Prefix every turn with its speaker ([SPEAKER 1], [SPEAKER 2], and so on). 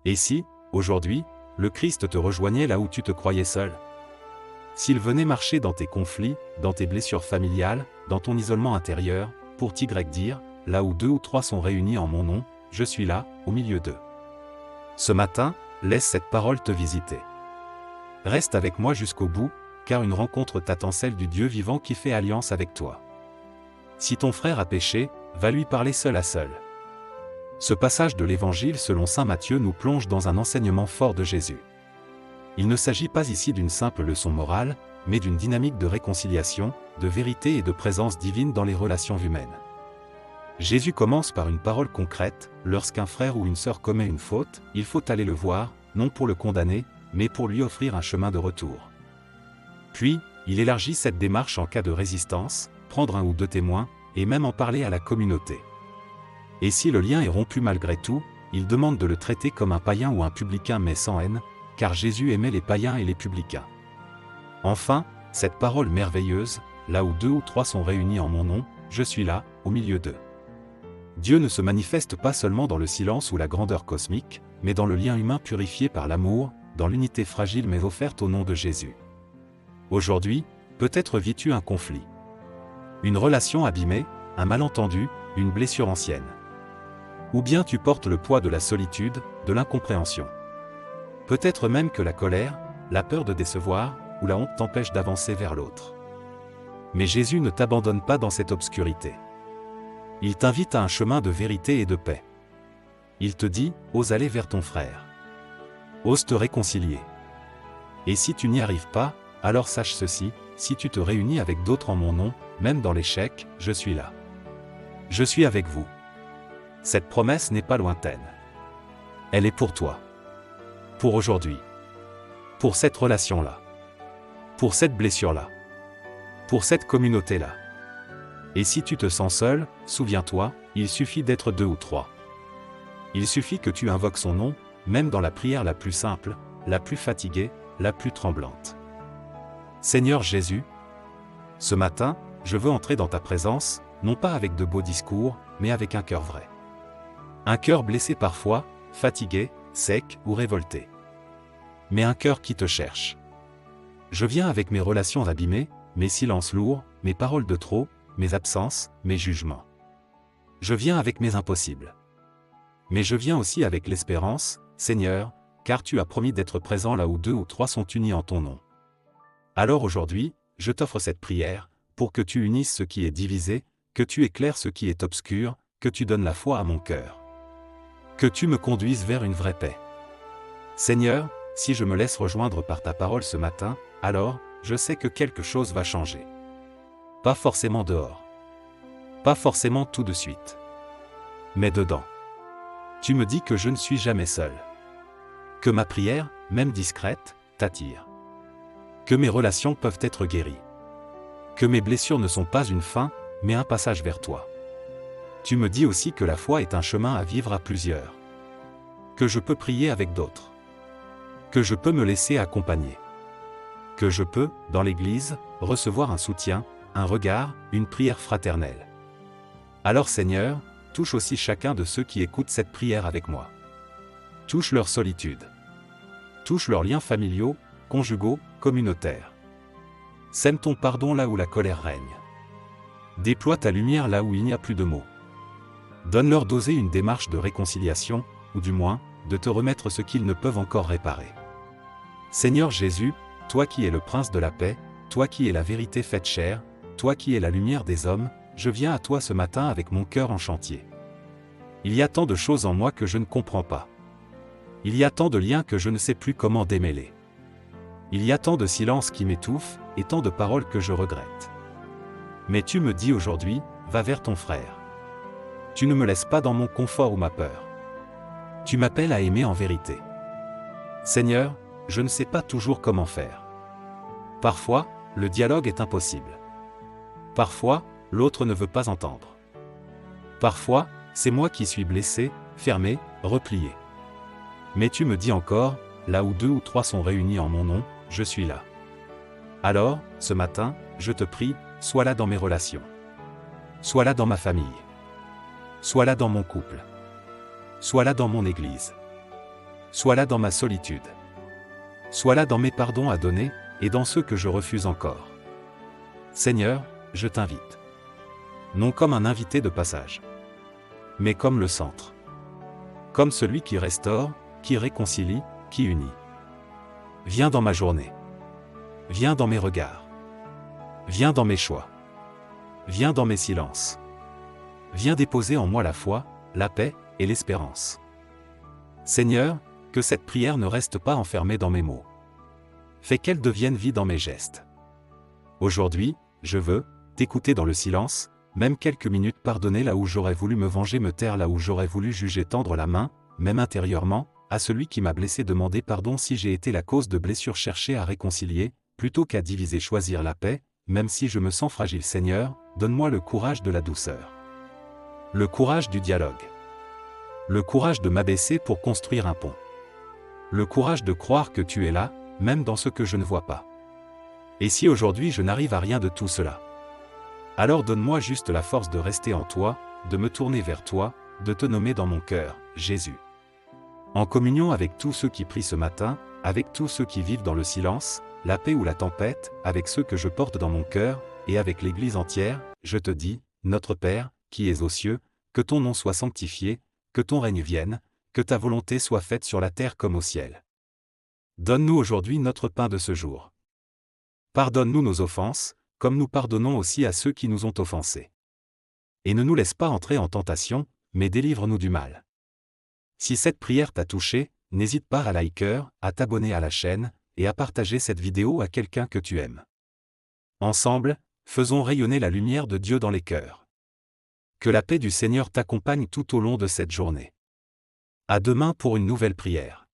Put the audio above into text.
[SPEAKER 1] Et si, aujourd'hui, le Christ te rejoignait là où tu te croyais seul? S'il venait marcher dans tes conflits, dans tes blessures familiales, dans ton isolement intérieur, pour t'y dire, là où 2 ou 3 sont réunis en mon nom, je suis là, au milieu d'eux. Ce matin, laisse cette parole te visiter. Reste avec moi jusqu'au bout, car une rencontre t'attend, celle du Dieu vivant qui fait alliance avec toi. Si ton frère a péché, va lui parler seul à seul. Ce passage de l'Évangile selon saint Matthieu nous plonge dans un enseignement fort de Jésus. Il ne s'agit pas ici d'une simple leçon morale, mais d'une dynamique de réconciliation, de vérité et de présence divine dans les relations humaines. Jésus commence par une parole concrète: lorsqu'un frère ou une sœur commet une faute, il faut aller le voir, non pour le condamner, mais pour lui offrir un chemin de retour. Puis, il élargit cette démarche en cas de résistance, prendre 1 ou 2 témoins, et même en parler à la communauté. Et si le lien est rompu malgré tout, il demande de le traiter comme un païen ou un publicain, mais sans haine, car Jésus aimait les païens et les publicains. Enfin, cette parole merveilleuse: là où 2 ou 3 sont réunis en mon nom, je suis là, au milieu d'eux. Dieu ne se manifeste pas seulement dans le silence ou la grandeur cosmique, mais dans le lien humain purifié par l'amour, dans l'unité fragile mais offerte au nom de Jésus. Aujourd'hui, peut-être vis-tu un conflit. Une relation abîmée, un malentendu, une blessure ancienne. Ou bien tu portes le poids de la solitude, de l'incompréhension. Peut-être même que la colère, la peur de décevoir, ou la honte t'empêchent d'avancer vers l'autre. Mais Jésus ne t'abandonne pas dans cette obscurité. Il t'invite à un chemin de vérité et de paix. Il te dit: ose aller vers ton frère. Ose te réconcilier. Et si tu n'y arrives pas, alors sache ceci: si tu te réunis avec d'autres en mon nom, même dans l'échec, je suis là. Je suis avec vous. Cette promesse n'est pas lointaine. Elle est pour toi. Pour aujourd'hui. Pour cette relation-là. Pour cette blessure-là. Pour cette communauté-là. Et si tu te sens seul, souviens-toi, il suffit d'être 2 ou 3. Il suffit que tu invoques son nom, même dans la prière la plus simple, la plus fatiguée, la plus tremblante. Seigneur Jésus, ce matin, je veux entrer dans ta présence, non pas avec de beaux discours, mais avec un cœur vrai. Un cœur blessé parfois, fatigué, sec ou révolté. Mais un cœur qui te cherche. Je viens avec mes relations abîmées, mes silences lourds, mes paroles de trop, mes absences, mes jugements. Je viens avec mes impossibles. Mais je viens aussi avec l'espérance, Seigneur, car tu as promis d'être présent là où 2 ou 3 sont unis en ton nom. Alors aujourd'hui, je t'offre cette prière, pour que tu unisses ce qui est divisé, que tu éclaires ce qui est obscur, que tu donnes la foi à mon cœur. Que tu me conduises vers une vraie paix. Seigneur, si je me laisse rejoindre par ta parole ce matin, alors, je sais que quelque chose va changer. Pas forcément dehors. Pas forcément tout de suite. Mais dedans. Tu me dis que je ne suis jamais seul. Que ma prière, même discrète, t'attire. Que mes relations peuvent être guéries. Que mes blessures ne sont pas une fin, mais un passage vers toi. Tu me dis aussi que la foi est un chemin à vivre à plusieurs. Que je peux prier avec d'autres. Que je peux me laisser accompagner. Que je peux, dans l'Église, recevoir un soutien, un regard, une prière fraternelle. Alors Seigneur, touche aussi chacun de ceux qui écoutent cette prière avec moi. Touche leur solitude. Touche leurs liens familiaux, conjugaux, communautaires. Sème ton pardon là où la colère règne. Déploie ta lumière là où il n'y a plus de mots. Donne-leur d'oser une démarche de réconciliation, ou du moins, de te remettre ce qu'ils ne peuvent encore réparer. Seigneur Jésus, toi qui es le prince de la paix, toi qui es la vérité faite chair, toi qui es la lumière des hommes, je viens à toi ce matin avec mon cœur en chantier. Il y a tant de choses en moi que je ne comprends pas. Il y a tant de liens que je ne sais plus comment démêler. Il y a tant de silences qui m'étouffent, et tant de paroles que je regrette. Mais tu me dis aujourd'hui, va vers ton frère. Tu ne me laisses pas dans mon confort ou ma peur. Tu m'appelles à aimer en vérité. Seigneur, je ne sais pas toujours comment faire. Parfois, le dialogue est impossible. Parfois, l'autre ne veut pas entendre. Parfois, c'est moi qui suis blessé, fermé, replié. Mais tu me dis encore, là où 2 ou 3 sont réunis en mon nom, je suis là. Alors, ce matin, je te prie, sois là dans mes relations. Sois là dans ma famille. Sois là dans mon couple. Sois là dans mon Église. Sois là dans ma solitude. Sois là dans mes pardons à donner, et dans ceux que je refuse encore. Seigneur, je t'invite. Non comme un invité de passage, mais comme le centre. Comme celui qui restaure, qui réconcilie, qui unit. Viens dans ma journée. Viens dans mes regards. Viens dans mes choix. Viens dans mes silences. Viens déposer en moi la foi, la paix et l'espérance. Seigneur, que cette prière ne reste pas enfermée dans mes mots. Fais qu'elle devienne vie dans mes gestes. Aujourd'hui, je veux t'écouter dans le silence, même quelques minutes pardonner là où j'aurais voulu me venger, me taire là où j'aurais voulu juger, tendre la main, même intérieurement, à celui qui m'a blessé, demander pardon si j'ai été la cause de blessures, chercher à réconcilier, plutôt qu'à diviser, choisir la paix, même si je me sens fragile. Seigneur, donne-moi le courage de la douceur. Le courage du dialogue. Le courage de m'abaisser pour construire un pont. Le courage de croire que tu es là, même dans ce que je ne vois pas. Et si aujourd'hui je n'arrive à rien de tout cela, alors donne-moi juste la force de rester en toi, de me tourner vers toi, de te nommer dans mon cœur, Jésus. En communion avec tous ceux qui prient ce matin, avec tous ceux qui vivent dans le silence, la paix ou la tempête, avec ceux que je porte dans mon cœur, et avec l'Église entière, je te dis, Notre Père, qui es aux cieux, que ton nom soit sanctifié, que ton règne vienne, que ta volonté soit faite sur la terre comme au ciel. Donne-nous aujourd'hui notre pain de ce jour. Pardonne-nous nos offenses, comme nous pardonnons aussi à ceux qui nous ont offensés. Et ne nous laisse pas entrer en tentation, mais délivre-nous du mal. Si cette prière t'a touché, n'hésite pas à liker, à t'abonner à la chaîne, et à partager cette vidéo à quelqu'un que tu aimes. Ensemble, faisons rayonner la lumière de Dieu dans les cœurs. Que la paix du Seigneur t'accompagne tout au long de cette journée. À demain pour une nouvelle prière.